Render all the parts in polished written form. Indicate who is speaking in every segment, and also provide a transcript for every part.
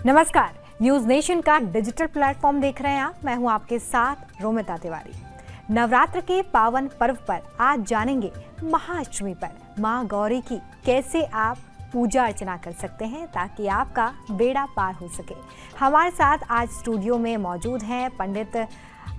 Speaker 1: नमस्कार, news nation का digital platform देख रहे हैं आप। मैं हूं आपके साथ रोमिता तिवारी। नवरात्र के पावन पर्व पर आज जानेंगे महाअष्टमी पर मां गौरी की कैसे आप पूजा अर्चना कर सकते हैं ताकि आपका बेड़ा पार हो सके। हमारे साथ आज स्टूडियो में मौजूद हैं पंडित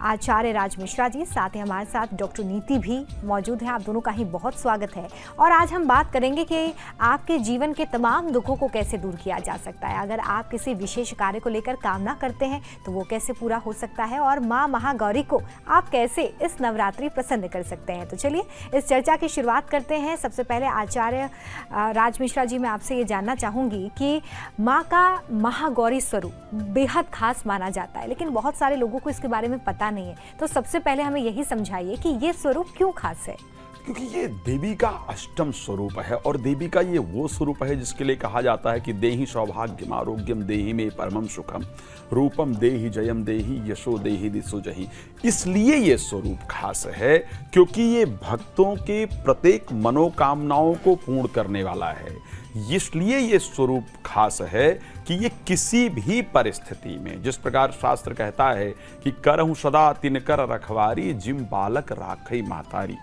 Speaker 1: आचार्य राज मिश्रा जी, साथ ही हमारे साथ डॉक्टर नीति भी मौजूद हैं। आप दोनों का ही बहुत स्वागत है। और आज हम बात करेंगे कि आपके जीवन के तमाम दुखों को कैसे दूर किया जा सकता है। अगर आप किसी विशेष कार्य को लेकर कामना करते हैं तो वो कैसे पूरा हो सकता है, और माँ महागौरी को आप कैसे इस नवरात्रि प्रसन्न कर सकते हैं। तो चलिए इस चर्चा की शुरुआत करते हैं। सबसे पहले आचार्य राज मिश्रा जी, मैं आपसे ये जानना चाहूँगी कि माँ का महागौरी स्वरूप बेहद खास माना जाता है, लेकिन बहुत सारे लोगों को इसके बारे में पता नहीं है। तो सबसे पहले हमें यही समझाइए कि ये स्वरूप क्यों खास है।
Speaker 2: क्योंकि ये देवी का अष्टम स्वरूप है, और देवी का ये वो स्वरूप है जिसके लिए कहा जाता है कि देहि सौभाग्यम आरोग्यम देहि में परमम सुखम रूपम देहि जयम देहि यशो देहि दिशो जहि। इसलिए ये स्वरूप खास है क्योंकि ये भक्तों के प्रत्येक मनोकामनाओं को पूर्ण करने वाला है। इसलिए ये स्वरूप खास है कि ये किसी भी परिस्थिति में, जिस प्रकार शास्त्र कहता है कि करहूं सदा तिनकर रखवारी जिम बालक राखई मातारी,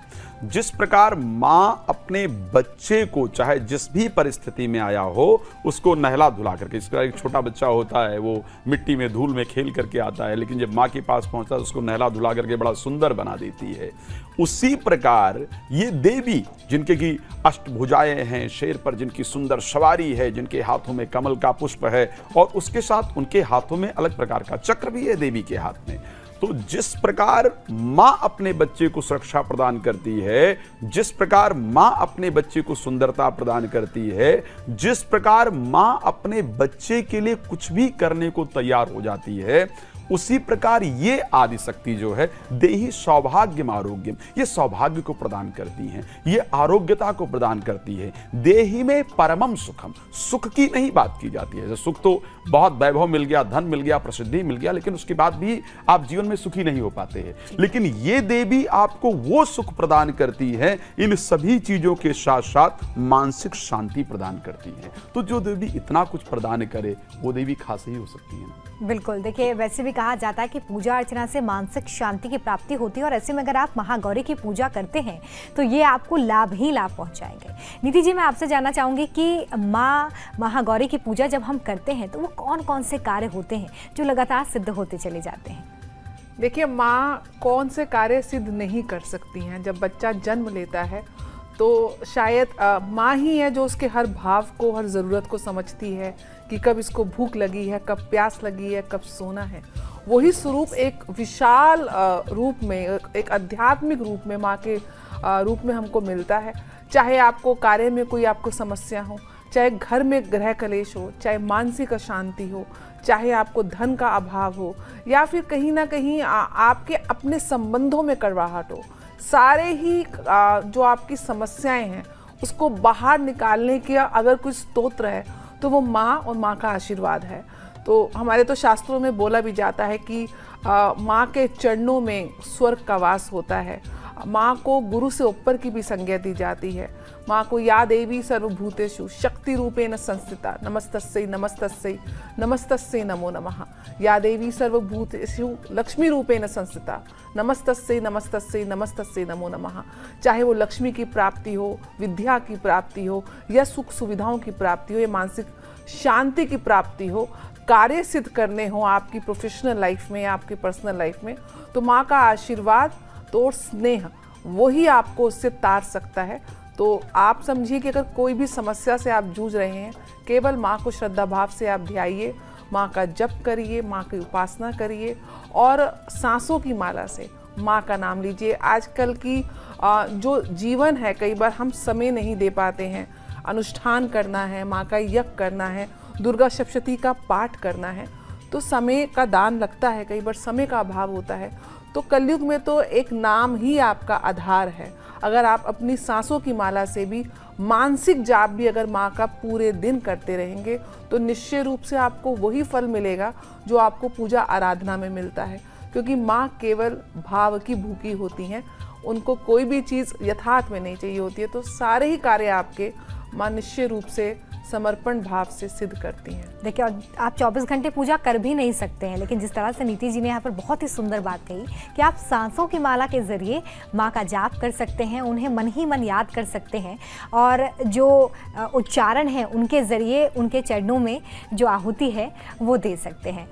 Speaker 2: जिस प्रकार माँ अपने बच्चे को चाहे जिस भी परिस्थिति में आया हो उसको नहला धुला करके, इस प्रकार एक छोटा बच्चा होता है वो मिट्टी में धूल में खेल करके आता है, लेकिन जब माँ के पास पहुंचता है उसको नहला धुला करके बड़ा सुंदर बना देती है। उसी प्रकार ये देवी जिनके की अष्टभुजाएं हैं, शेर पर जिनकी सुंदर सवारी है, जिनके हाथों में कमल का पुष्प है और उसके साथ उनके हाथों में अलग प्रकार का चक्र भी है देवी के हाथ में। तो जिस प्रकार माँ अपने बच्चे को सुरक्षा प्रदान करती है, जिस प्रकार माँ अपने बच्चे को सुंदरता प्रदान करती है, जिस प्रकार माँ अपने बच्चे के लिए कुछ भी करने को तैयार हो जाती है, उसी प्रकार ये आदि शक्ति जो है देहि सौभाग्यम आरोग्यम, ये सौभाग्य को प्रदान करती हैं, ये आरोग्यता को प्रदान करती है। देहि में परमम सुखम, सुख की नहीं बात की जाती है। सुख तो बहुत वैभव मिल गया, धन मिल गया, प्रसिद्धि मिल गया, लेकिन उसके बाद भी आप जीवन में सुखी नहीं हो पाते हैं। लेकिन ये देवी आपको वो सुख प्रदान करती है, इन सभी चीजों के साथ साथ मानसिक शांति प्रदान करती है। तो जो देवी इतना कुछ प्रदान करे वो देवी खास ही हो सकती है ना।
Speaker 1: बिल्कुल, देखिए वैसे भी कहा जाता है कि पूजा अर्चना से मानसिक शांति की प्राप्ति होती है, और ऐसे में अगर आप महागौरी की पूजा करते हैं तो ये आपको लाभ ही लाभ पहुंचाएंगे। नीति जी, मैं आपसे जानना चाहूँगी कि माँ महागौरी की पूजा जब हम करते हैं तो वो कौन कौन से कार्य होते हैं जो लगातार सिद्ध होते चले जाते हैं।
Speaker 3: देखिए, माँ कौन से कार्य सिद्ध नहीं कर सकती हैं। जब बच्चा जन्म लेता है तो शायद माँ ही है जो उसके हर भाव को, हर ज़रूरत को समझती है कि कब इसको भूख लगी है, कब प्यास लगी है, कब सोना है। वही स्वरूप एक विशाल रूप में, एक आध्यात्मिक रूप में, माँ के रूप में हमको मिलता है। चाहे आपको कार्य में कोई आपको समस्या हो, चाहे घर में ग्रह कलेश हो, चाहे मानसिक अशांति हो, चाहे आपको धन का अभाव हो, या फिर कहीं ना कहीं आपके अपने संबंधों में कड़वाहट हो, सारे ही जो आपकी समस्याएं हैं उसको बाहर निकालने के अगर कोई स्तोत्र है तो वो माँ और माँ का आशीर्वाद है। तो हमारे तो शास्त्रों में बोला भी जाता है कि माँ के चरणों में स्वर्ग का वास होता है। माँ को गुरु से ऊपर की भी संज्ञा दी जाती है। माँ को या देवी सर्वभूतेषु शक्ति रूपेण संस्थिता नमस्तस्यै नमस्तस्यै नमस्तस्यै नमो नमः। या देवी सर्वभूतेषु लक्ष्मी रूपेण संस्थिता नमस्तस्यै नमस्तस्यै नमस्तस्यै नमो नमः। चाहे वो लक्ष्मी की प्राप्ति हो, विद्या की प्राप्ति हो, या सुख सुविधाओं की प्राप्ति हो, या मानसिक शांति की प्राप्ति हो, कार्य सिद्ध करने हो आपकी प्रोफेशनल लाइफ में या आपकी पर्सनल लाइफ में, तो माँ का आशीर्वाद तो स्नेह वही आपको उससे तार सकता है। तो आप समझिए कि अगर कोई भी समस्या से आप जूझ रहे हैं, केवल माँ को श्रद्धा भाव से आप ध्याइए, माँ का जप करिए, माँ की उपासना करिए, और सांसों की माला से माँ का नाम लीजिए। आजकल की जो जीवन है, कई बार हम समय नहीं दे पाते हैं, अनुष्ठान करना है, माँ का यज्ञ करना है, दुर्गा सप्तशती का पाठ करना है, तो समय का दान लगता है, कई बार समय का अभाव होता है। तो कलयुग में तो एक नाम ही आपका आधार है। अगर आप अपनी सांसों की माला से भी मानसिक जाप भी अगर माँ का पूरे दिन करते रहेंगे तो निश्चय रूप से आपको वही फल मिलेगा जो आपको पूजा आराधना में मिलता है। क्योंकि माँ केवल भाव की भूखी होती हैं, उनको कोई भी चीज़ यथार्थ में नहीं चाहिए होती है। तो सारे ही कार्य आपके माँ निश्चय रूप से समर्पण भाव से सिद्ध करती हैं।
Speaker 1: देखिए, और आप 24 घंटे पूजा कर भी नहीं सकते हैं, लेकिन जिस तरह से नीति जी ने यहाँ पर बहुत ही सुंदर बात कही कि आप सांसों की माला के जरिए माँ का जाप कर सकते हैं, उन्हें मन ही मन याद कर सकते हैं और जो उच्चारण है उनके जरिए उनके चरणों में जो आहुति है वो दे सकते हैं।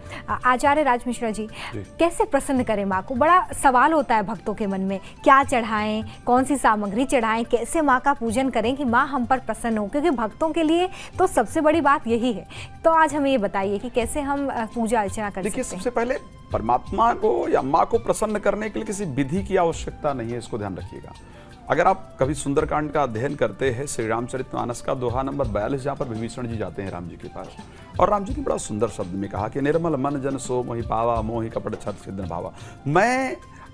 Speaker 1: आचार्य राज मिश्रा जी, कैसे प्रसन्न करें माँ को? बड़ा सवाल होता है भक्तों के मन में, क्या चढ़ाएं, कौन सी सामग्री चढ़ाएं, कैसे माँ का पूजन करें कि माँ हम पर प्रसन्न हो, क्योंकि भक्तों के लिए तो सबसे बड़ी बात यही है। तो आज हमें ये बताइए कि कैसे हम पूजा अर्चना कर सकते हैं।
Speaker 2: देखिए, सबसे पहले परमात्मा को या माँ को प्रसन्न करने के लिए किसी विधि की आवश्यकता नहीं है, इसको ध्यान रखिएगा। अगर आप कभी सुंदरकांड का अध्ययन करते हैं, श्री रामचरितमानस का दोहा नंबर 42, जहाँ पर विभीषण जी जाते हैं राम जी के पास, और राम जी ने बड़ा सुंदर शब्द में कहा कि निर्मल मन जन सो मोहि पावा, मोहि कपट छत छिद्र भावा।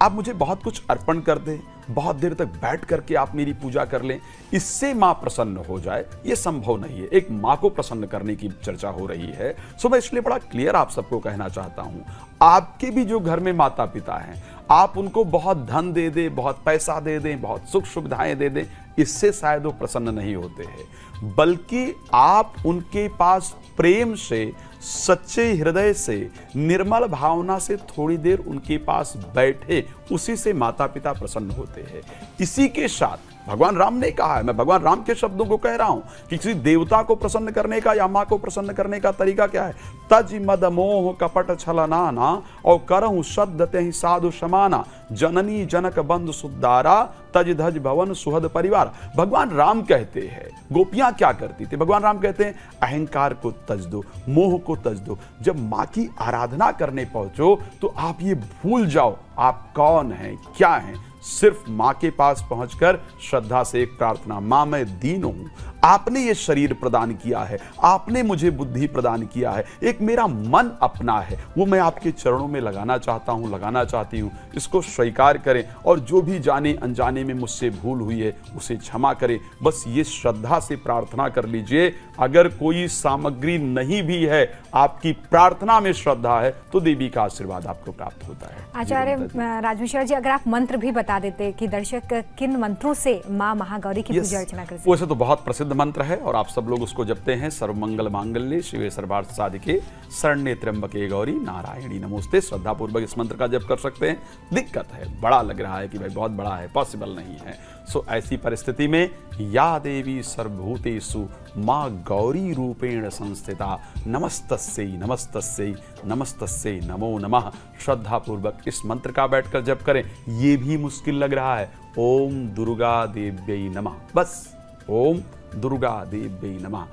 Speaker 2: आप मुझे बहुत कुछ अर्पण कर दें, बहुत देर तक बैठ करके आप मेरी पूजा कर लें, इससे माँ प्रसन्न हो जाए, ये संभव नहीं है। एक माँ को प्रसन्न करने की चर्चा हो रही है। सो मैं इसलिए बड़ा क्लियर आप सबको कहना चाहता हूं, आपके भी जो घर में माता पिता हैं, आप उनको बहुत धन दे दें, बहुत पैसा दे दें, बहुत सुख सुविधाएं दे दें, इससे शायद वो प्रसन्न नहीं होते हैं। बल्कि आप उनके पास प्रेम से, सच्चे हृदय से, निर्मल भावना से थोड़ी देर उनके पास बैठे, उसी से माता पिता प्रसन्न होते हैं। इसी के साथ भगवान राम ने कहा है, मैं भगवान राम के शब्दों को कह रहा हूं कि किसी देवता को प्रसन्न करने का या मां को प्रसन्न करने का तरीका क्या है? तज मद मोह कपट छलनाना और करहु सद्दते ही साधु समाना, जननी जनक बंधु सुद्दारा, तज धज भवन सुहद परिवार। भगवान राम कहते हैं, गोपियां क्या करती थी? भगवान राम कहते हैं अहंकार को तज दो, मोह को तज दो। जब मां की आराधना करने पहुंचो तो आप ये भूल जाओ आप कौन हैं, क्या हैं। सिर्फ मां के पास पहुंचकर श्रद्धा से एक प्रार्थना, मां मैं दीन हूं, आपने ये शरीर प्रदान किया है, आपने मुझे बुद्धि प्रदान किया है, एक मेरा मन अपना है, वो मैं आपके चरणों में लगाना चाहता हूं, लगाना चाहती हूं, इसको स्वीकार करें और जो भी जाने अनजाने में मुझसे भूल हुई है उसे क्षमा करें। बस ये श्रद्धा से प्रार्थना कर लीजिए। अगर कोई सामग्री नहीं भी है, आपकी प्रार्थना में श्रद्धा है, तो देवी का आशीर्वाद आपको प्राप्त होता है।
Speaker 1: आचार्य राज मिश्रा जी, अगर आप मंत्र भी बता देते कि दर्शक किन मंत्रों से माँ महागौरी की पूजा अर्चना कर सकते हैं।
Speaker 2: वैसे तो बहुत प्रसिद्ध मंत्र है और आप सब लोग उसको जपते हैं, सर्वमंगल मांगल्ये शिवे सर्वार्थ साधिके शरण्ये त्र्यंबके गौरी नारायणी नमोस्ते। श्रद्धा पूर्वक इस मंत्र का जप कर सकते हैं। दिक्कत है, बड़ा लग रहा है कि भाई बहुत बड़ा है, पॉसिबल नहीं है। सो ऐसी परिस्थिति में या देवी सर्वभूतेषु माँ गौरी रूपेण संस्थिता नमस्तस्यै नमस्तस्यै नमस्तस्यै नमो नमः। श्रद्धा पूर्वक इस मंत्र का बैठकर जप करें। ये भी मुश्किल लग रहा है, ओम दुर्गा देव्यै नमः, बस ओम दुर्गा देव्यै नमः।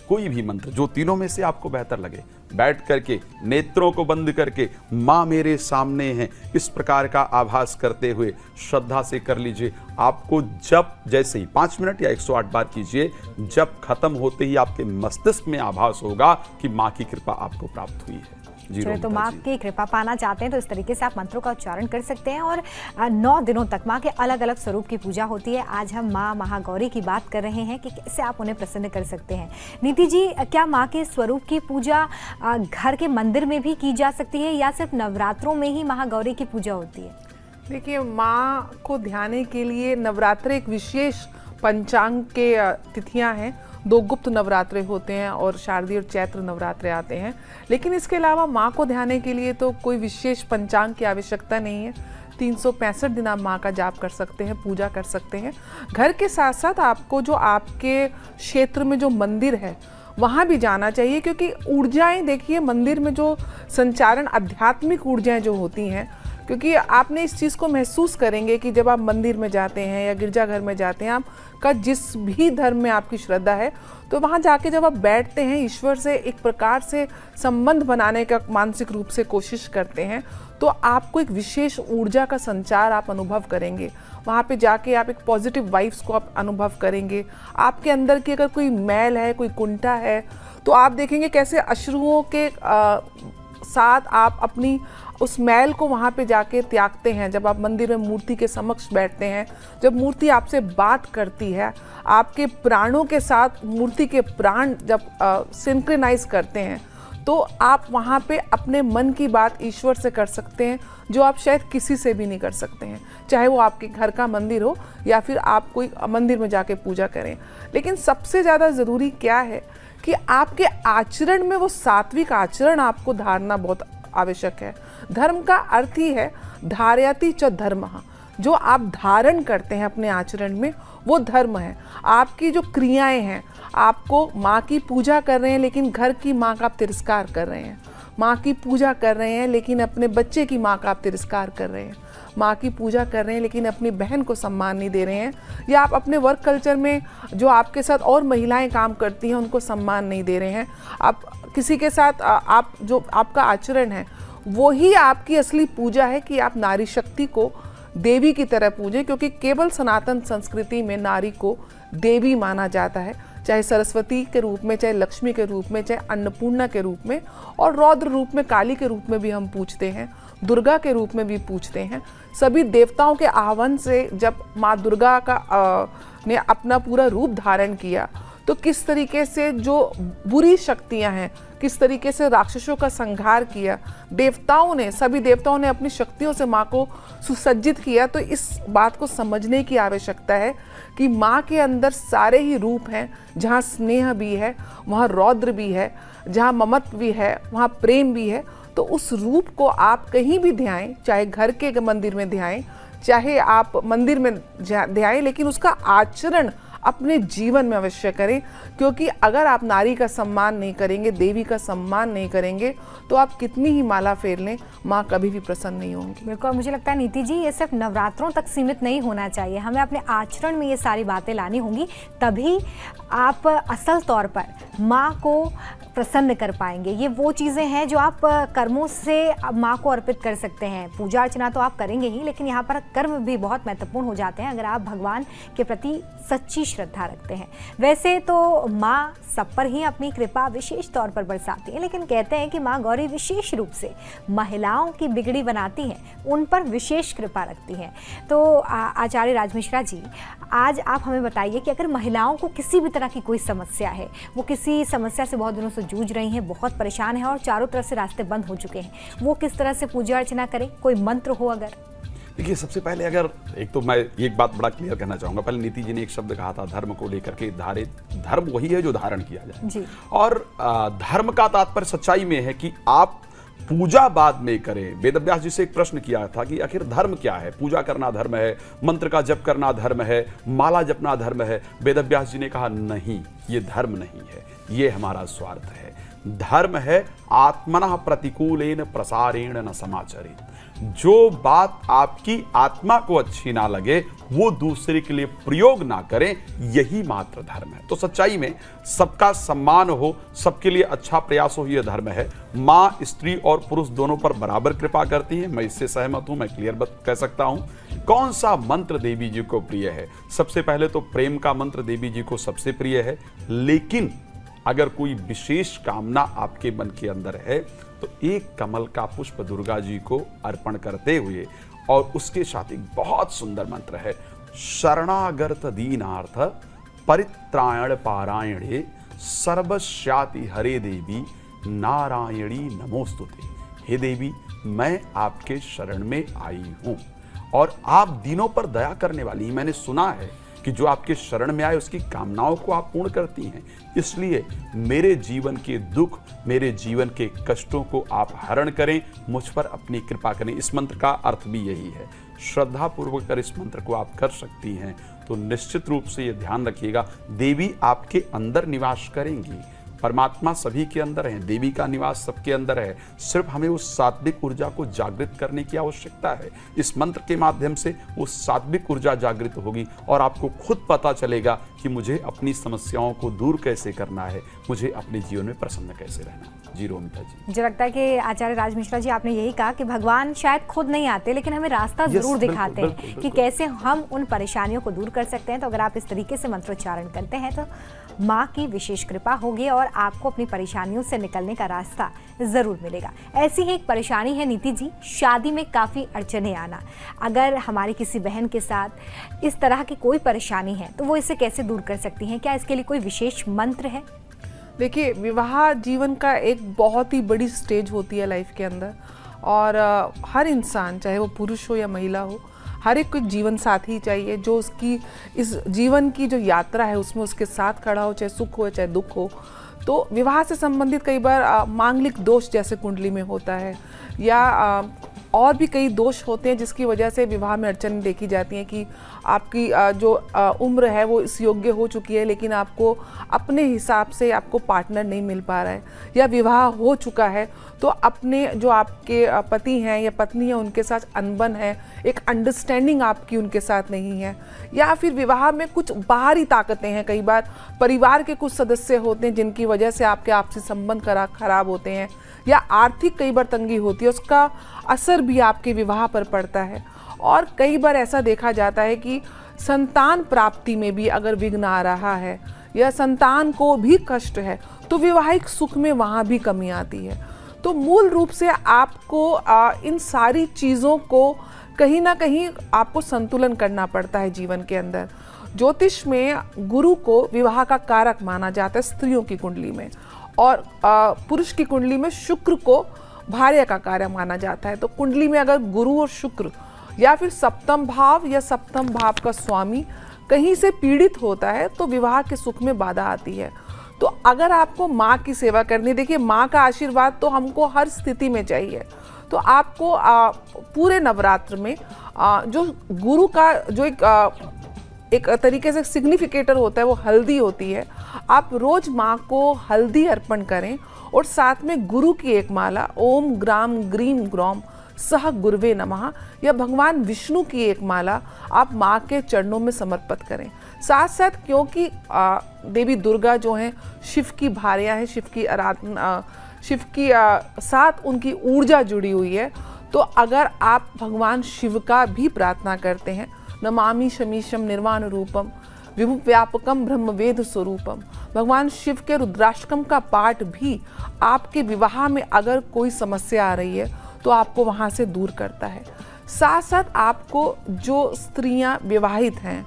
Speaker 2: कोई भी मंत्र जो तीनों में से आपको बेहतर लगे, बैठ करके नेत्रों को बंद करके माँ मेरे सामने हैं, इस प्रकार का आभास करते हुए श्रद्धा से कर लीजिए। आपको जब जैसे ही 5 मिनट या 108 बार कीजिए, जब खत्म होते ही आपके मस्तिष्क में आभास होगा कि माँ की कृपा आपको प्राप्त हुई है।
Speaker 1: तो माँ की कृपा पाना चाहते हैं तो इस तरीके से आप मंत्रों का उच्चारण कर सकते हैं और 9 दिनों तक माँ के अलग अलग स्वरूप की पूजा होती है। आज हम माँ महागौरी की बात कर रहे हैं कि कैसे आप उन्हें प्रसन्न कर सकते हैं। नीति जी, क्या माँ के स्वरूप की पूजा घर के मंदिर में भी की जा सकती है या सिर्फ नवरात्रों में ही महागौरी की पूजा होती है?
Speaker 3: देखिए, माँ को ध्याने के लिए नवरात्र एक विशेष पंचांग के तिथियां हैं। 2 गुप्त नवरात्रे होते हैं और शारदीय और चैत्र नवरात्रे आते हैं। लेकिन इसके अलावा माँ को ध्याने के लिए तो कोई विशेष पंचांग की आवश्यकता नहीं है। 365 दिन आप माँ का जाप कर सकते हैं, पूजा कर सकते हैं। घर के साथ साथ आपको जो आपके क्षेत्र में जो मंदिर है वहाँ भी जाना चाहिए, क्योंकि ऊर्जाएं, देखिए मंदिर में जो संचारण आध्यात्मिक ऊर्जाएं जो होती हैं, क्योंकि आपने इस चीज़ को महसूस करेंगे कि जब आप मंदिर में जाते हैं या गिरजाघर में जाते हैं, आपका जिस भी धर्म में आपकी श्रद्धा है, तो वहाँ जाके जब आप बैठते हैं, ईश्वर से एक प्रकार से संबंध बनाने का मानसिक रूप से कोशिश करते हैं, तो आपको एक विशेष ऊर्जा का संचार आप अनुभव करेंगे। वहाँ पे जाके आप एक पॉजिटिव वाइब्स को आप अनुभव करेंगे। आपके अंदर की अगर कोई मैल है, कोई कुंठा है, तो आप देखेंगे कैसे अश्रुओं के साथ आप अपनी उस मैल को वहाँ पे जाके त्यागते हैं। जब आप मंदिर में मूर्ति के समक्ष बैठते हैं, जब मूर्ति आपसे बात करती है, आपके प्राणों के साथ मूर्ति के प्राण जब सिंक्रोनाइज करते हैं, तो आप वहाँ पे अपने मन की बात ईश्वर से कर सकते हैं, जो आप शायद किसी से भी नहीं कर सकते हैं, चाहे वो आपके घर का मंदिर हो या फिर आप कोई मंदिर में जाके पूजा करें। लेकिन सबसे ज़्यादा ज़रूरी क्या है कि आपके आचरण में वो सात्विक आचरण आपको धारना बहुत आवश्यक है। धर्म का अर्थ ही है धारयति च धर्मः, जो आप धारण करते हैं अपने आचरण में वो धर्म है। आपकी जो क्रियाएं हैं, आपको माँ की पूजा कर रहे हैं लेकिन घर की माँ का आप तिरस्कार कर रहे हैं, माँ की पूजा कर रहे हैं लेकिन अपने बच्चे की माँ का आप तिरस्कार कर रहे हैं, माँ की पूजा कर रहे हैं लेकिन अपनी बहन को सम्मान नहीं दे रहे हैं, या आप अपने वर्क कल्चर में जो आपके साथ और महिलाएं काम करती हैं उनको सम्मान नहीं दे रहे हैं, आप किसी के साथ आप जो आपका आचरण है वो ही आपकी असली पूजा है कि आप नारी शक्ति को देवी की तरह पूजें, क्योंकि केवल सनातन संस्कृति में नारी को देवी माना जाता है, चाहे सरस्वती के रूप में, चाहे लक्ष्मी के रूप में, चाहे अन्नपूर्णा के रूप में, और रौद्र रूप में काली के रूप में भी हम पूजते हैं, दुर्गा के रूप में भी पूजते हैं। सभी देवताओं के आह्वान से जब माँ दुर्गा ने अपना पूरा रूप धारण किया तो किस तरीके से जो बुरी शक्तियां हैं, किस तरीके से राक्षसों का संहार किया, सभी देवताओं ने अपनी शक्तियों से माँ को सुसज्जित किया। तो इस बात को समझने की आवश्यकता है कि माँ के अंदर सारे ही रूप हैं, जहाँ स्नेह भी है वहाँ रौद्र भी है, जहाँ ममत्व भी है वहाँ प्रेम भी है। तो उस रूप को आप कहीं भी ध्याएं, चाहे घर के मंदिर में ध्याएं, चाहे आप मंदिर में ध्याएं, लेकिन उसका आचरण अपने जीवन में अवश्य करें, क्योंकि अगर आप नारी का सम्मान नहीं करेंगे, देवी का सम्मान नहीं करेंगे, तो आप कितनी ही माला फेर लें, माँ कभी भी प्रसन्न नहीं होंगी।
Speaker 1: बिल्कुल, मुझे लगता है नीति जी ये सिर्फ नवरात्रों तक सीमित नहीं होना चाहिए, हमें अपने आचरण में ये सारी बातें लानी होंगी, तभी आप असल तौर पर माँ को प्रसन्न कर पाएंगे। ये वो चीज़ें हैं जो आप कर्मों से माँ को अर्पित कर सकते हैं। पूजा अर्चना तो आप करेंगे ही, लेकिन यहाँ पर कर्म भी बहुत महत्वपूर्ण हो जाते हैं अगर आप भगवान के प्रति सच्ची श्रद्धा रखते हैं। वैसे तो माँ सब पर ही अपनी कृपा विशेष तौर पर बरसाती है, लेकिन कहते हैं कि माँ गौरी विशेष रूप से महिलाओं की बिगड़ी बनाती हैं, उन पर विशेष कृपा रखती हैं। तो आचार्य राज मिश्रा जी, आज आप हमें बताइए कि अगर महिलाओं को किसी भी तरह की कोई समस्या है, वो किसी समस्या से बहुत दिनों से जूझ रही हैं, बहुत परेशान है और चारों तरफ से रास्ते बंद हो चुके हैं, वो किस तरह से पूजा अर्चना करें? कोई मंत्र हो अगर?
Speaker 2: देखिए, सबसे पहले अगर एक तो मैं एक बात बड़ा क्लियर करना चाहूंगा। पहले नीति जी ने एक शब्द कहा था धर्म को लेकर के, धर्म वही है जो धारण किया जाए
Speaker 1: जी।
Speaker 2: और धर्म का तात्पर्य सच्चाई में है कि आप पूजा बाद में करें। वेदव्यास जी से एक प्रश्न किया था कि आखिर धर्म क्या है? पूजा करना धर्म है, मंत्र का जप करना धर्म है, माला जपना धर्म है? वेदव्यास जी ने कहा नहीं, ये धर्म नहीं है, ये हमारा स्वार्थ है। धर्म है आत्मनः प्रतिकूलेन प्रसारेण न समाचरेत। जो बात आपकी आत्मा को अच्छी ना लगे वो दूसरे के लिए प्रयोग ना करें, यही मात्र धर्म है। तो सच्चाई में सबका सम्मान हो, सबके लिए अच्छा प्रयास हो, यह धर्म है। माँ स्त्री और पुरुष दोनों पर बराबर कृपा करती है, मैं इससे सहमत हूं, मैं क्लियर कह सकता हूं। कौन सा मंत्र देवी जी को प्रिय है? सबसे पहले तो प्रेम का मंत्र देवी जी को सबसे प्रिय है, लेकिन अगर कोई विशेष कामना आपके मन के अंदर है तो एक कमल का पुष्प दुर्गा जी को अर्पण करते हुए, और उसके साथ एक बहुत सुंदर मंत्र है, शरणागत दीनार्थ परित्रायण पारायणे सर्वस्याति हरे देवी नारायणी नमोस्तुते। हे देवी, मैं आपके शरण में आई हूं और आप दीनों पर दया करने वाली। मैंने सुना है कि जो आपके शरण में आए उसकी कामनाओं को आप पूर्ण करती हैं, इसलिए मेरे जीवन के दुख, मेरे जीवन के कष्टों को आप हरण करें, मुझ पर अपनी कृपा करें। इस मंत्र का अर्थ भी यही है। श्रद्धा पूर्वक कर इस मंत्र को आप कर सकती हैं तो निश्चित रूप से ये ध्यान रखिएगा, देवी आपके अंदर निवास करेंगी। परमात्मा सभी के अंदर है, देवी का निवास सबके अंदर है, सिर्फ हमें उस सात्विक ऊर्जा को जागृत करने की आवश्यकता है। इस मंत्र के माध्यम से वो सात्विक ऊर्जा जागृत होगी और आपको खुद पता चलेगा कि मुझे अपनी समस्याओं को दूर कैसे करना है, मुझे अपने जीवन में प्रसन्न कैसे रहना है। जी रोमिता जी,
Speaker 1: मुझे लगता है कि आचार्य राज मिश्रा जी, आपने यही कहा कि भगवान शायद खुद नहीं आते, लेकिन हमें रास्ता जरूर दिखाते हैं कि कैसे हम उन परेशानियों को दूर कर सकते हैं। तो अगर आप इस तरीके से मंत्रोच्चारण करते हैं तो माँ की विशेष कृपा होगी और आपको अपनी परेशानियों से निकलने का रास्ता जरूर मिलेगा। ऐसी ही एक परेशानी है नीति जी, शादी में काफ़ी अड़चने आना। अगर हमारी किसी बहन के साथ इस तरह की कोई परेशानी है तो वो इसे कैसे दूर कर सकती हैं? क्या इसके लिए कोई विशेष मंत्र है?
Speaker 3: देखिए, विवाह जीवन का एक बहुत ही बड़ी स्टेज होती है लाइफ के अंदर, और हर इंसान, चाहे वो पुरुष हो या महिला हो, हर एक को जीवन साथी चाहिए जो उसकी इस जीवन की जो यात्रा है उसमें उसके साथ खड़ा हो, चाहे सुख हो चाहे दुख हो। तो विवाह से संबंधित कई बार मांगलिक दोष जैसे कुंडली में होता है, या और भी कई दोष होते हैं जिसकी वजह से विवाह में अड़चन देखी जाती है कि आपकी जो उम्र है वो इस योग्य हो चुकी है, लेकिन आपको अपने हिसाब से आपको पार्टनर नहीं मिल पा रहा है, या विवाह हो चुका है तो अपने जो आपके पति हैं या पत्नी है उनके साथ अनबन है, एक अंडरस्टैंडिंग आपकी उनके साथ नहीं है, या फिर विवाह में कुछ बाहरी ताकतें हैं, कई बार परिवार के कुछ सदस्य होते हैं जिनकी वजह से आपके आपसी संबंध खराब होते हैं, या आर्थिक कई बार तंगी होती है, उसका असर भी आपके विवाह पर पड़ता है। और कई बार ऐसा देखा जाता है कि संतान प्राप्ति में भी अगर विघ्न आ रहा है या संतान को भी कष्ट है तो विवाहिक सुख में वहाँ भी कमी आती है। तो मूल रूप से आपको इन सारी चीज़ों को कहीं ना कहीं आपको संतुलन करना पड़ता है जीवन के अंदर। ज्योतिष में गुरु को विवाह का कारक माना जाता है स्त्रियों की कुंडली में, और पुरुष की कुंडली में शुक्र को भार्य का कार्य माना जाता है। तो कुंडली में अगर गुरु और शुक्र या फिर सप्तम भाव या सप्तम भाव का स्वामी कहीं से पीड़ित होता है तो विवाह के सुख में बाधा आती है। तो अगर आपको माँ की सेवा करनी, देखिए माँ का आशीर्वाद तो हमको हर स्थिति में चाहिए, तो आपको पूरे नवरात्र में जो गुरु का जो एक तरीके से सिग्निफिकेटर होता है वो हल्दी होती है, आप रोज माँ को हल्दी अर्पण करें और साथ में गुरु की एक माला ओम ग्राम ग्रीम ग्रौम सह गुरुवे नमः या भगवान विष्णु की एक माला आप माँ के चरणों में समर्पित करें। साथ साथ क्योंकि देवी दुर्गा जो हैं शिव की भार्या हैं, शिव की आराधना, शिव की साथ उनकी ऊर्जा जुड़ी हुई है, तो अगर आप भगवान शिव का भी प्रार्थना करते हैं, नमामि शमीशम निर्वाण रूपम विभु व्यापकम ब्रह्म वेद स्वरूपम, भगवान शिव के रुद्राष्टकम का पाठ भी आपके विवाह में अगर कोई समस्या आ रही है तो आपको वहाँ से दूर करता है। साथ साथ आपको जो स्त्रियाँ विवाहित हैं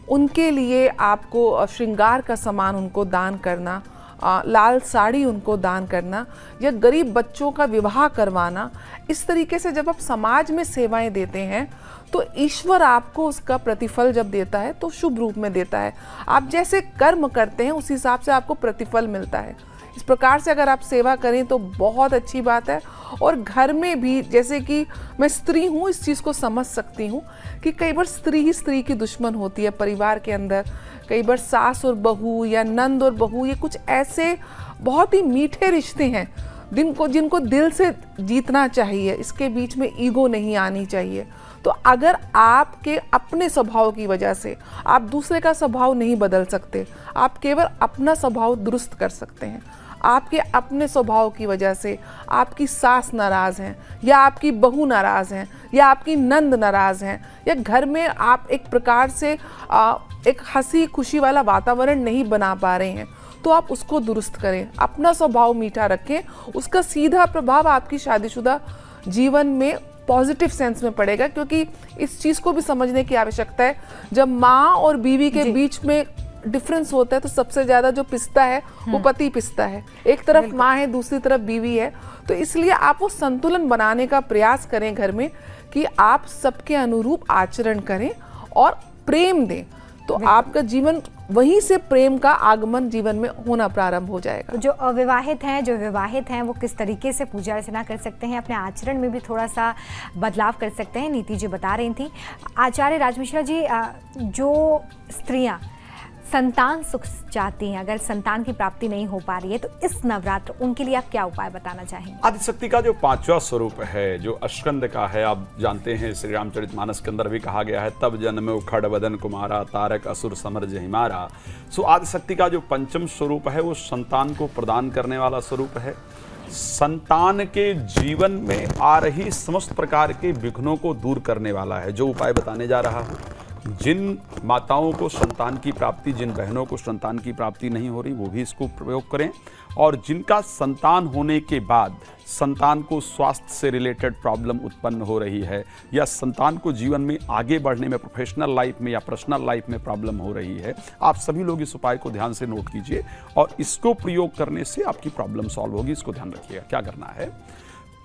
Speaker 3: उनके लिए आपको श्रृंगार का सामान उनको दान करना, लाल साड़ी उनको दान करना, या गरीब बच्चों का विवाह करवाना, इस तरीके से जब आप समाज में सेवाएं देते हैं तो ईश्वर आपको उसका प्रतिफल जब देता है तो शुभ रूप में देता है। आप जैसे कर्म करते हैं उस हिसाब से आपको प्रतिफल मिलता है। इस प्रकार से अगर आप सेवा करें तो बहुत अच्छी बात है। और घर में भी, जैसे कि मैं स्त्री हूँ, इस चीज़ को समझ सकती हूँ कि कई बार स्त्री ही स्त्री की दुश्मन होती है परिवार के अंदर। कई बार सास और बहू या नंद और बहू, ये कुछ ऐसे बहुत ही मीठे रिश्ते हैं जिनको दिल से जीतना चाहिए, इसके बीच में ईगो नहीं आनी चाहिए। तो अगर आपके अपने स्वभाव की वजह से आप दूसरे का स्वभाव नहीं बदल सकते, आप केवल अपना स्वभाव दुरुस्त कर सकते हैं। आपके अपने स्वभाव की वजह से आपकी सास नाराज़ हैं या आपकी बहू नाराज़ हैं या आपकी नंद नाराज़ हैं, या घर में आप एक प्रकार से एक हंसी खुशी वाला वातावरण नहीं बना पा रहे हैं, तो आप उसको दुरुस्त करें, अपना स्वभाव मीठा रखें। उसका सीधा प्रभाव आपकी शादीशुदा जीवन में पॉजिटिव सेंस में पड़ेगा, क्योंकि इस चीज़ को भी समझने की आवश्यकता है। जब माँ और बीवी के बीच में डिफरेंस होता है तो सबसे ज़्यादा जो पिसता है वो पति पिसता है। एक तरफ माँ है, दूसरी तरफ बीवी है। तो इसलिए आप वो संतुलन बनाने का प्रयास करें घर में कि आप सबके अनुरूप आचरण करें और प्रेम दें, तो आपका जीवन वहीं से प्रेम का आगमन जीवन में होना प्रारंभ हो जाएगा।
Speaker 1: जो अविवाहित हैं वो किस तरीके से पूजा अर्चना कर सकते हैं, अपने आचरण में भी थोड़ा सा बदलाव कर सकते हैं, नीति जी बता रही थी। आचार्य राजमिश्रा जी, जो स्त्रियां संतान सुख चाहती हैं, अगर संतान की प्राप्ति नहीं हो पा रही है, तो इस नवरात्र उनके लिए आप क्या उपाय बताना चाहेंगे?
Speaker 2: आदिशक्ति का जो 5वां स्वरूप है, जो अस्कंद का है, आप जानते हैं श्री रामचरितमानस के अंदर भी कहा गया है, तब जन्म उखड़ वदन कुमारा तारक असुर समर जहिमारा। सो आदिशक्ति का जो 5वां स्वरूप है वो संतान को प्रदान करने वाला स्वरूप है। संतान के जीवन में आ रही समस्त प्रकार के विघ्नों को दूर करने वाला है। जो उपाय बताने जा रहा हूँ, जिन माताओं को संतान की प्राप्ति, जिन बहनों को संतान की प्राप्ति नहीं हो रही, वो भी इसको प्रयोग करें। और जिनका संतान होने के बाद संतान को स्वास्थ्य से रिलेटेड प्रॉब्लम उत्पन्न हो रही है, या संतान को जीवन में आगे बढ़ने में, प्रोफेशनल लाइफ में या पर्सनल लाइफ में प्रॉब्लम हो रही है, आप सभी लोग इस उपाय को ध्यान से नोट कीजिए और इसको प्रयोग करने से आपकी प्रॉब्लम सॉल्व होगी। इसको ध्यान रखिएगा। क्या करना है,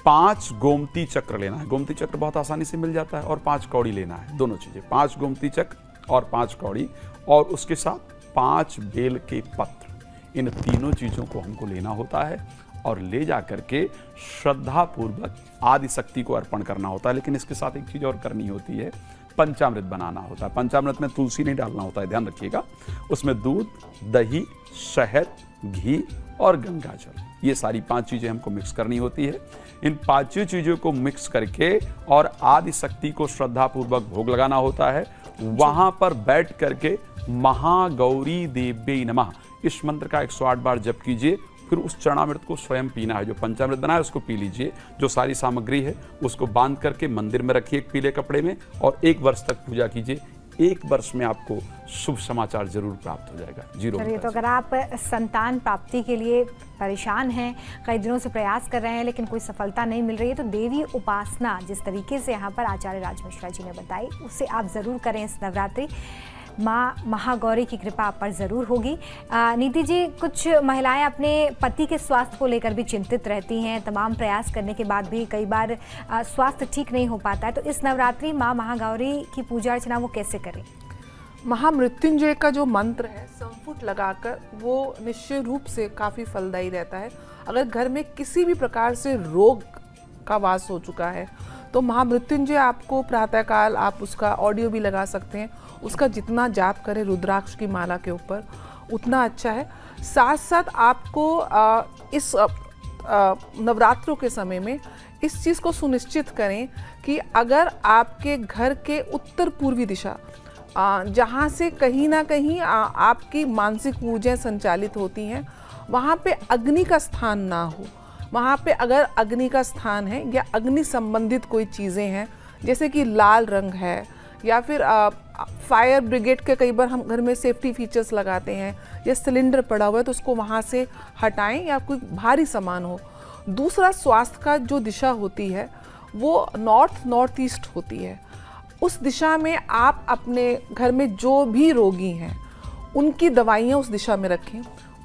Speaker 2: 5 गोमती चक्र लेना है। गोमती चक्र बहुत आसानी से मिल जाता है, और 5 कौड़ी लेना है। दोनों चीज़ें, 5 गोमती चक्र और 5 कौड़ी, और उसके साथ 5 बेल के पत्र। इन तीनों चीज़ों को हमको लेना होता है और ले जा करके श्रद्धापूर्वक आदि शक्ति को अर्पण करना होता है। लेकिन इसके साथ एक चीज़ और करनी होती है, पंचामृत बनाना होता है। पंचामृत में तुलसी नहीं डालना होता है, ध्यान रखिएगा। उसमें दूध, दही, शहद, घी और गंगाजल, ये सारी 5 चीज़ें हमको मिक्स करनी होती है। इन 5 चीज़ों को मिक्स करके और आदि शक्ति को श्रद्धापूर्वक भोग लगाना होता है। वहां पर बैठ करके महागौरी देव्यै नमः इस मंत्र का 108 बार जप कीजिए। फिर उस चरणामृत को स्वयं पीना है। जो पंचामृत बना है उसको पी लीजिए। जो सारी सामग्री है उसको बांध करके मंदिर में रखिए एक पीले कपड़े में, और 1 वर्ष तक पूजा कीजिए। 1 वर्ष में आपको शुभ समाचार जरूर प्राप्त हो जाएगा।
Speaker 1: चलिए, तो अगर आप संतान प्राप्ति के लिए परेशान हैं, कई दिनों से प्रयास कर रहे हैं लेकिन कोई सफलता नहीं मिल रही है, तो देवी उपासना जिस तरीके से यहाँ पर आचार्य राज मिश्रा जी ने बताई, उससे आप ज़रूर करें इस नवरात्रि। माँ महागौरी की कृपा आप पर ज़रूर होगी। नीति जी, कुछ महिलाएं अपने पति के स्वास्थ्य को लेकर भी चिंतित रहती हैं। तमाम प्रयास करने के बाद भी कई बार स्वास्थ्य ठीक नहीं हो पाता है, तो इस नवरात्रि माँ महागौरी की पूजा अर्चना वो कैसे करें?
Speaker 3: महामृत्युंजय का जो मंत्र है, संपुट लगाकर, वो निश्चय रूप से काफ़ी फलदायी रहता है। अगर घर में किसी भी प्रकार से रोग का वास हो चुका है तो महामृत्युंजय आपको प्रातःकाल, आप उसका ऑडियो भी लगा सकते हैं, उसका जितना जाप करें रुद्राक्ष की माला के ऊपर उतना अच्छा है। साथ साथ आपको इस नवरात्रों के समय में इस चीज़ को सुनिश्चित करें कि अगर आपके घर के उत्तर पूर्वी दिशा, जहाँ से कहीं ना कहीं आपकी मानसिक ऊर्जाएं संचालित होती हैं, वहाँ पे अग्नि का स्थान ना हो। वहाँ पे अगर अग्नि का स्थान है या अग्नि संबंधित कोई चीज़ें हैं, जैसे कि लाल रंग है या फिर फायर ब्रिगेड के कई बार हम घर में सेफ्टी फीचर्स लगाते हैं, या सिलेंडर पड़ा हुआ है तो उसको वहाँ से हटाएं, या कोई भारी सामान हो। दूसरा, स्वास्थ्य का जो दिशा होती है वो नॉर्थ ईस्ट होती है। उस दिशा में आप अपने घर में जो भी रोगी हैं उनकी दवाइयाँ उस दिशा में रखें,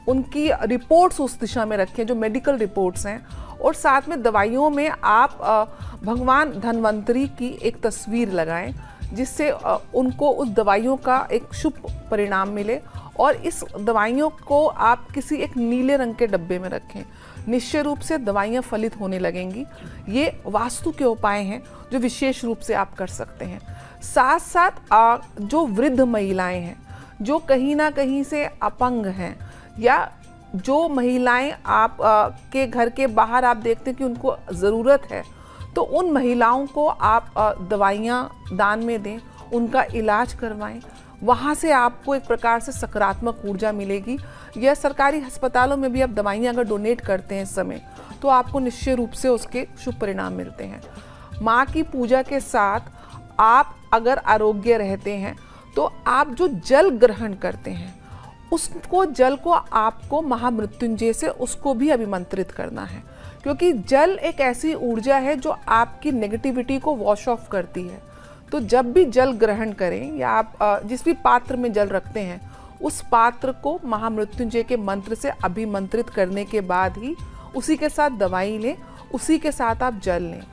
Speaker 3: उनकी रिपोर्ट्स उस दिशा में रखें, जो मेडिकल रिपोर्ट्स हैं, और साथ में दवाइयों में आप भगवान धन्वंतरी की एक तस्वीर लगाएं, जिससे उनको उस दवाइयों का एक शुभ परिणाम मिले। और इस दवाइयों को आप किसी एक नीले रंग के डब्बे में रखें। निश्चय रूप से दवाइयाँ फलित होने लगेंगी। ये वास्तु के उपाय हैं जो विशेष रूप से आप कर सकते हैं। साथ साथ जो वृद्ध महिलाएं हैं, जो कहीं ना कहीं से अपंग हैं, या जो महिलाएं आप के घर के बाहर आप देखते हैं कि उनको ज़रूरत है, तो उन महिलाओं को आप दवाइयाँ दान में दें, उनका इलाज करवाएं। वहाँ से आपको एक प्रकार से सकारात्मक ऊर्जा मिलेगी। या सरकारी अस्पतालों में भी आप दवाइयाँ अगर डोनेट करते हैं इस समय, तो आपको निश्चय रूप से उसके शुभ परिणाम मिलते हैं। माँ की पूजा के साथ आप अगर आरोग्य रहते हैं तो आप जो जल ग्रहण करते हैं उसको, जल को आपको महामृत्युंजय से उसको भी अभिमंत्रित करना है, क्योंकि जल एक ऐसी ऊर्जा है जो आपकी नेगेटिविटी को वॉश ऑफ करती है। तो जब भी जल ग्रहण करें, या आप जिस भी पात्र में जल रखते हैं उस पात्र को महामृत्युंजय के मंत्र से अभिमंत्रित करने के बाद ही उसी के साथ दवाई लें, उसी के साथ आप जल लें।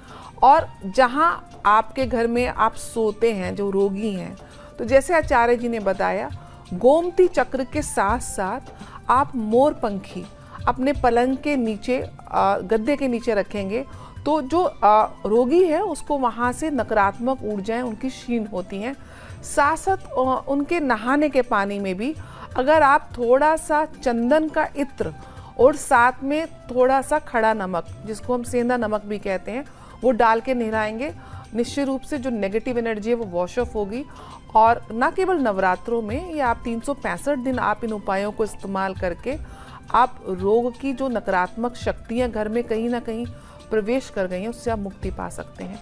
Speaker 3: और जहाँ आपके घर में आप सोते हैं, जो रोगी हैं, तो जैसे आचार्य जी ने बताया, गोमती चक्र के साथ साथ आप मोर पंखी अपने पलंग के नीचे, गद्दे के नीचे रखेंगे, तो जो रोगी है उसको वहाँ से नकारात्मक ऊर्जाएं उनकी क्षीण होती हैं। साथ साथ उनके नहाने के पानी में भी अगर आप थोड़ा सा चंदन का इत्र और साथ में थोड़ा सा खड़ा नमक, जिसको हम सेंधा नमक भी कहते हैं, वो डाल के नहलाएंगे, निश्चित रूप से जो नेगेटिव एनर्जी है वो वॉश ऑफ होगी। और न केवल नवरात्रों में, या आप 365 दिन आप इन उपायों को इस्तेमाल करके आप रोग की जो नकारात्मक शक्तियाँ घर में कहीं ना कहीं प्रवेश कर गई हैं उससे आप मुक्ति पा सकते हैं।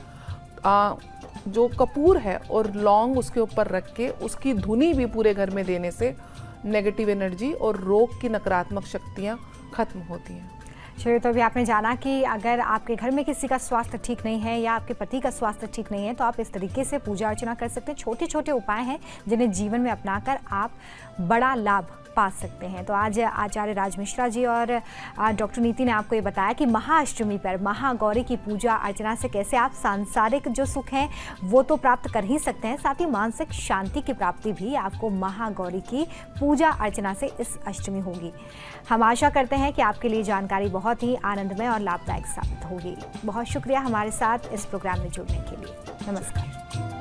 Speaker 3: जो कपूर है और लौंग उसके ऊपर रख के उसकी धुनी भी पूरे घर में देने से नेगेटिव एनर्जी और रोग की नकारात्मक शक्तियाँ खत्म होती हैं।
Speaker 1: चलिए, तो अभी आपने जाना कि अगर आपके घर में किसी का स्वास्थ्य ठीक नहीं है या आपके पति का स्वास्थ्य ठीक नहीं है तो आप इस तरीके से पूजा अर्चना कर सकते हैं। छोटे छोटे उपाय हैं जिन्हें जीवन में अपनाकर आप बड़ा लाभ पा सकते हैं। तो आज आचार्य राज मिश्रा जी और डॉक्टर नीति ने आपको ये बताया कि महाअष्टमी पर महागौरी की पूजा अर्चना से कैसे आप सांसारिक जो सुख हैं वो तो प्राप्त कर ही सकते हैं, साथ ही मानसिक शांति की प्राप्ति भी आपको महागौरी की पूजा अर्चना से इस अष्टमी होगी। हम आशा करते हैं कि आपके लिए जानकारी बहुत ही आनंदमय और लाभदायक साबित होगी। बहुत शुक्रिया हमारे साथ इस प्रोग्राम में जुड़ने के लिए। नमस्कार।